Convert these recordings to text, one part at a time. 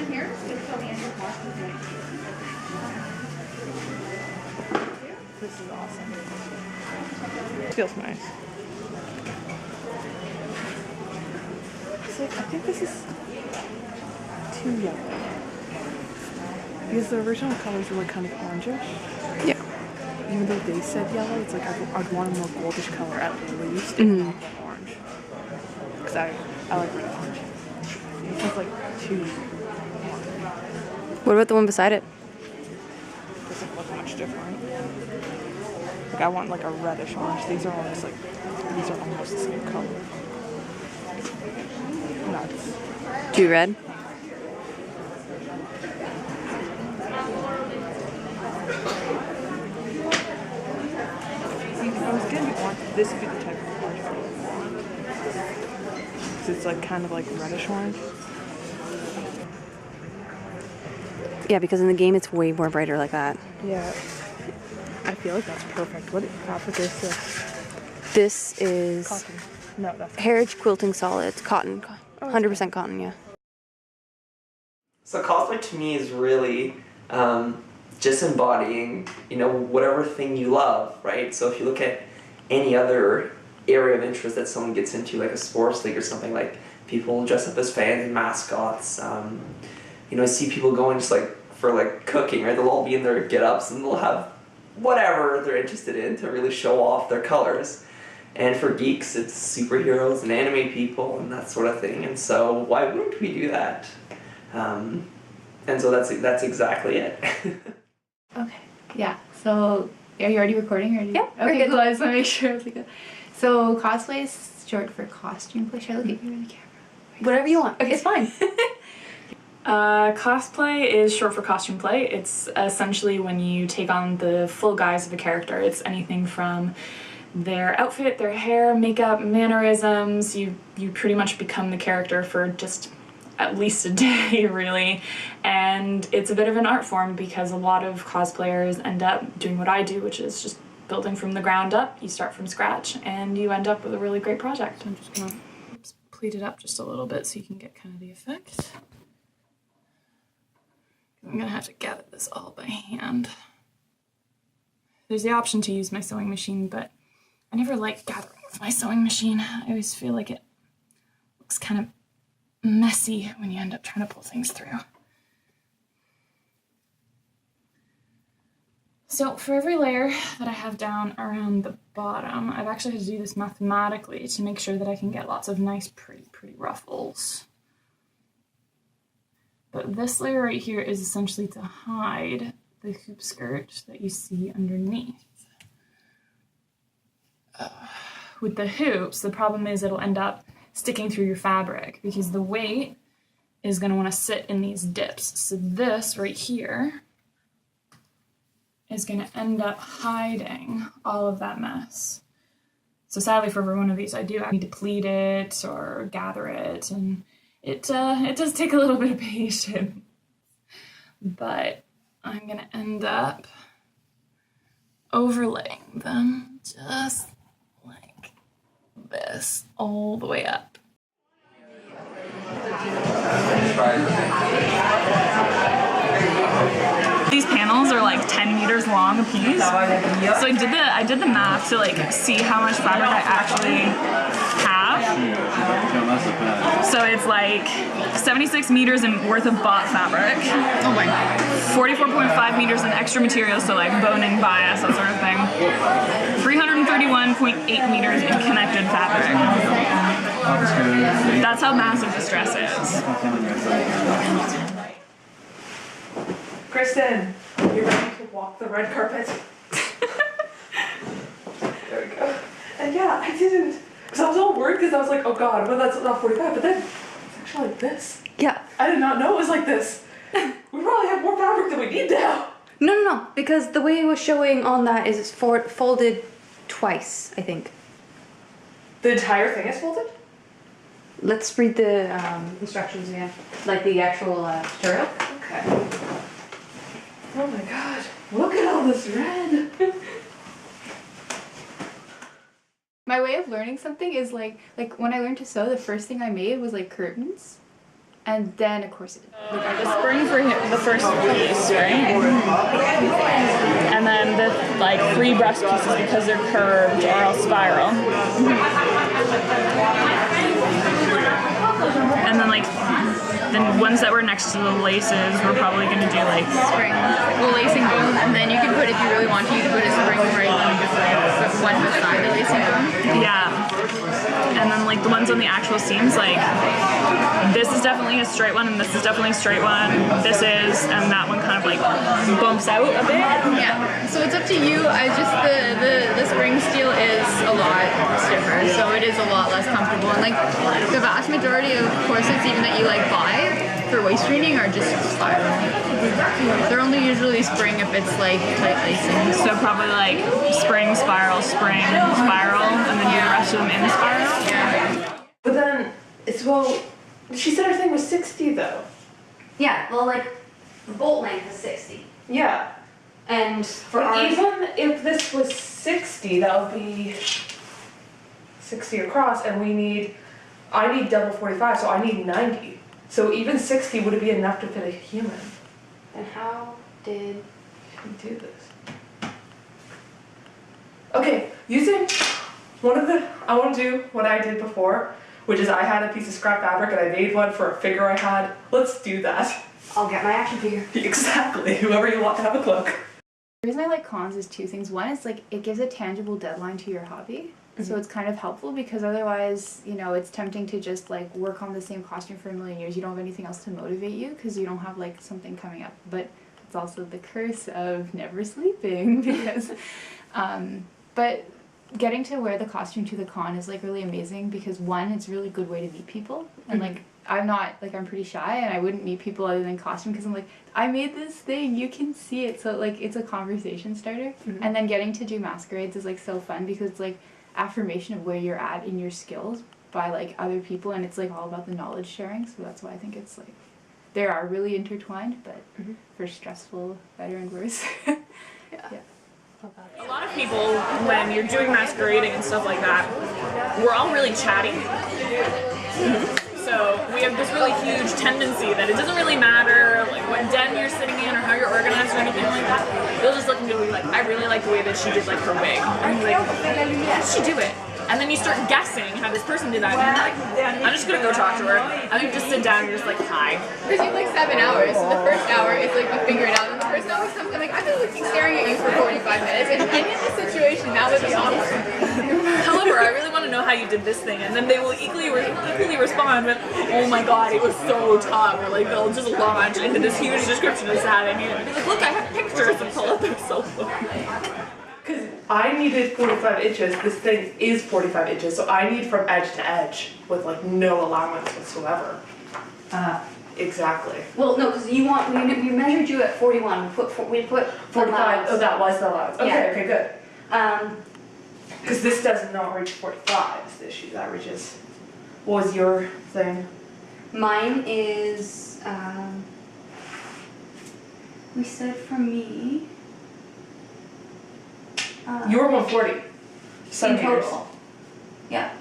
here. It's called the Anthropology. This is awesome. It feels nice. It's like, I think this is too yellow. Because the original colors were like kind of orangish. Yeah. Even though they said yellow, it's like I'd want a more goldish color at least, if not more orange. Because I like red and orange. It's like too orange. What about the one beside it? Doesn't look much different. Like I want like a reddish orange. These are almost the same color. Nuts. Too red? I was getting orange. This would be the type of orange I would want. Because it's like kind of like reddish orange. Yeah, because in the game it's way more brighter like that. Yeah. I feel like that's perfect. What fabric is this? This is Cotton. No, that's Heritage Quilting Solids, cotton. 100% cotton, yeah. So cosplay to me is really just embodying, whatever thing you love, right? So if you look at any other area of interest that someone gets into, like a sports league or something, like people dress up as fans and mascots. I see people going just like for like cooking, right? They'll all be in their get-ups and they'll have whatever they're interested in to really show off their colors. And for geeks, it's superheroes and anime people and that sort of thing. And so why wouldn't we do that? And so that's exactly it. Okay. Yeah. So are you already recording? Yeah. Okay. Cool. I just want to make sure. So cosplay is short for costume play. Should I look at you in the camera? Whatever you want. Okay, it's fine. Cosplay is short for costume play. It's essentially when you take on the full guise of a character. It's anything from their outfit, their hair, makeup, mannerisms. You pretty much become the character for just at least a day, really. And it's a bit of an art form because a lot of cosplayers end up doing what I do, which is just building from the ground up. You start from scratch and you end up with a really great project. I'm just gonna pleat it up just a little bit so you can get kind of the effect. I'm gonna have to gather this all by hand. There's the option to use my sewing machine, but I never like gathering with my sewing machine. I always feel like it looks kind of messy when you end up trying to pull things through. So for every layer that I have down around the bottom, I've actually had to do this mathematically to make sure that I can get lots of nice, pretty ruffles. But this layer right here is essentially to hide the hoop skirt that you see underneath. With the hoops, the problem is it'll end up sticking through your fabric because the weight is going to want to sit in these dips. So this right here is going to end up hiding all of that mess. So sadly for every one of these I need to pleat it or gather it, and it does take a little bit of patience. But I'm going to end up overlaying them just like this all the way up. These panels are like 10 meters long a piece. So I did the math to like see how much fabric I actually have. So it's like 76 meters worth of bought fabric. Oh my god. 44.5 meters in extra materials, so like boning, bias, that sort of thing. 331.8 meters in connected fabric. That's how massive this dress is. Kristen, you're ready to walk the red carpet. There we go. And yeah, I didn't, because I was all worried because I was like, oh god, well that's not 45, but then it's actually like this. Yeah. I did not know it was like this. We probably have more fabric than we need now. No, because the way it was showing on that is it's folded twice, I think. The entire thing is folded? Let's read the instructions again, like the actual tutorial. Okay. Oh my god, look at all this red. My way of learning something is like when I learned to sew, the first thing I made was like curtains. and then a corset. The spring for the first piece, right? And then the like 3 breast pieces because they're curved or else spiral. And then like the ones that were next to the laces, we're probably gonna do like Spring. Well, lacing boom, and then you can put, if you really want to, you can put a spring right on just like one beside the lacing boom. yeah. And then like the ones on the actual seams, like this is definitely a straight one and this is definitely a straight one. This is, and that one kind of like bumps out a bit. Yeah. So it's up to you. I just the spring steel is a lot stiffer, so it is a lot less comfortable. And like the vast majority of corsets, even that you like buy for waist training, are just spiral. They're only usually spring if it's like tight lacing. So probably like spring, spiral, and then do the rest of them in spiral. Yeah. But then, it's, well, she said her thing was 60 though. Yeah, well, like, the bolt length is 60. Yeah. And for But ours, even if this was 60, that would be 60 across, and I need double 45, so I need 90. So even 60, would it be enough to fit a human? then how did... We do this. Okay, using I want to do what I did before, which is I had a piece of scrap fabric and I made one for a figure I had. Let's do that. I'll get my action figure. Exactly, whoever you want to have a cloak. The reason I like cons is 2 things. One is like it gives a tangible deadline to your hobby. So it's kind of helpful because otherwise, you know, it's tempting to just like work on the same costume for a million years. You don't have anything else to motivate you because you don't have like something coming up. But it's also the curse of never sleeping because, but getting to wear the costume to the con is like really amazing because one, it's a really good way to meet people. And like, I'm pretty shy and I wouldn't meet people other than costume because I'm like, I made this thing, you can see it. So like, it's a conversation starter. And then getting to do masquerades is like so fun because it's like, affirmation of where you're at in your skills by like other people, and it's like all about the knowledge sharing, so that's why I think it's like they are really intertwined, but for stressful better and worse. yeah. A lot of people, when you're doing masquerading and stuff like that, we're all really chatty. So we have this really huge tendency that it doesn't really matter like what den you're sitting in or how you're organized or anything like that. You'll just look and be like, I really like the way that she did like her wig. And you're like, how did she do it? And then you start guessing how this person did that, and you're like, I'm just gonna go talk to her. And you just sit down and you're just like, hi. Because you have like 7 hours, so the first hour is like you figure it out, and the first hour comes and like I've been looking staring at you for 45 minutes, and in this situation that would be awkward. However, I really want to know how you did this thing, and then they will equally respond with, oh my god, it was so tough, or like they'll just launch into this huge description of that, and you're like, look, I have pictures and pull up their cell phone. Because I needed 45 inches, this thing is 45 inches, so I need from edge to edge with like no allowance whatsoever. Exactly. Well, no, because we measured you at 41. We put 45, allowance. oh that was the allowance. Okay, Yeah. okay, good. Because this does not reach 45 is the issue, that reaches, what was your thing? Mine is, we said for me, You were 140. in Centimeters. total. Yeah.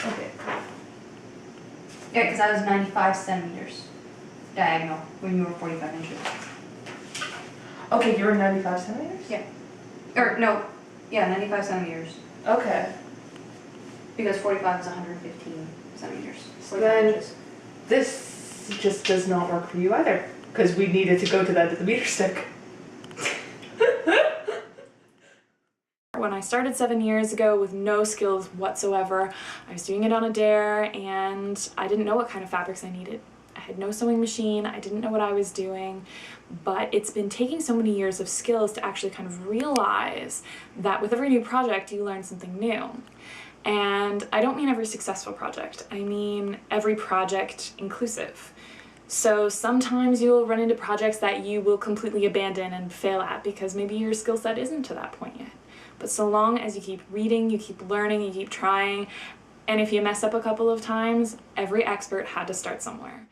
Okay. Yeah, because I was 95 centimeters diagonal when you were 45 inches. Okay, you were 95 centimeters? Yeah. Or, no, yeah, 95 centimeters. Okay. Because 45 is 115 centimeters. So then, this just does not work for you either. Because we needed to go to the meter stick. When I started 7 years ago with no skills whatsoever, I was doing it on a dare and I didn't know what kind of fabrics I needed. I had no sewing machine, I didn't know what I was doing, but it's been taking so many years of skills to actually kind of realize that with every new project you learn something new. And I don't mean every successful project, I mean every project inclusive. So sometimes you'll run into projects that you will completely abandon and fail at because maybe your skill set isn't to that point yet. But so long as you keep reading, you keep learning, you keep trying, and if you mess up a couple of times, every expert had to start somewhere.